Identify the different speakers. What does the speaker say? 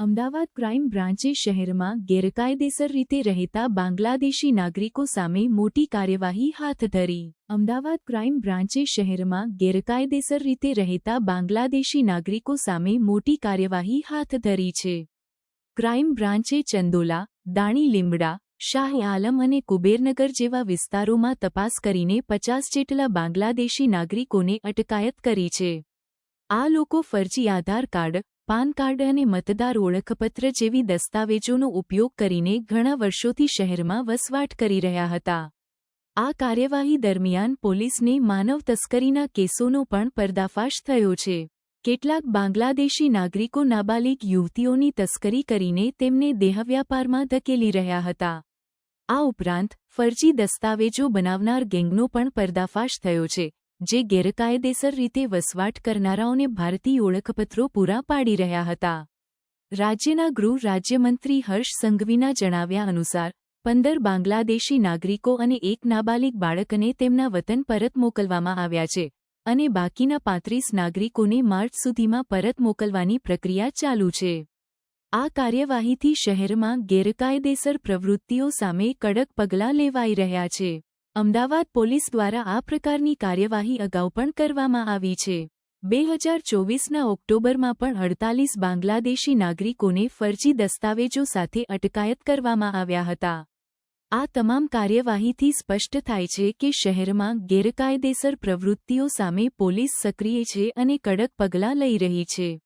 Speaker 1: Ahmedabad crime બ્રાન્ચે શહેરમાં ગેરકાયદેસર રીતે રહેતા બાંગ્લાદેશી નાગરિકો સામે મોટી કાર્યવાહી હાથ ધરી. અમદાવાદ ક્રાઇમ બ્રાન્ચે શહેરમાં ગેરકાયદેસર રીતે રહેતા બાંગ્લાદેશી નાગરિકો સામે મોટી કાર્યવાહી હાથ ધરી છે. ક્રાઇમ બ્રાન્ચે ચંદોલા, દાણી લીમડા, શાહ આલમ અને કુબેરનગર જેવા વિસ્તારોમાં તપાસ કરીને 50 જેટલા બાંગ્લાદેશી નાગરિકોને અટકાયત કરી છે. આ લોકો ફરજી આધાર કાર્ડ, પાન કાર્ડ અને મતદાર ઓળખપત્ર જેવી દસ્તાવેજોનો ઉપયોગ કરીને ઘણા વર્ષોથી શહેરમાં વસવાટ કરી રહ્યા હતા. આ કાર્યવાહી દરમિયાન પોલીસને માનવ તસ્કરીના કેસોનો પણ પર્દાફાશ થયો છે. કેટલાક બાંગ્લાદેશી નાગરિકો નાબાલિગ યુવતીઓની તસ્કરી કરીને તેમને દેહવ્યાપારમાં ધકેલી રહ્યા હતા. આ ઉપરાંત ફરજી દસ્તાવેજો બનાવનાર ગેંગનો પણ પર્દાફાશ થયો છે, જે ગેરકાયદેસર રીતે વસવાટ કરનારાઓને ભારતીય ઓળખપત્રો પૂરા પાડી રહ્યા હતા. રાજ્યના ગૃહ રાજ્યમંત્રી હર્ષ સંઘવીના જણાવ્યા અનુસાર 15 બાંગ્લાદેશી નાગરિકો અને એક નાબાલિગ બાળકને તેમના વતન પરત મોકલવામાં આવ્યા છે અને બાકીના 35 નાગરિકોને માર્ચ સુધીમાં પરત મોકલવાની પ્રક્રિયા ચાલુ છે. આ કાર્યવાહીથી શહેરમાં ગેરકાયદેસર પ્રવૃત્તિઓ સામે કડક પગલાં લેવાઈ રહ્યા છે. અમદાવાદ પોલીસ દ્વારા આ પ્રકારની કાર્યવાહી અગાઉ પણ કરવામાં આવી છે. 2024ના ઓક્ટોબરમાં પણ 48 બાંગ્લાદેશી નાગરિકોને ફરજી દસ્તાવેજો સાથે અટકાયત કરવામાં આવ્યા હતા. આ તમામ કાર્યવાહીથી સ્પષ્ટ થાય છે કે શહેરમાં ગેરકાયદેસર પ્રવૃત્તિઓ સામે પોલીસ સક્રિય છે અને કડક પગલાં લઈ રહી છે.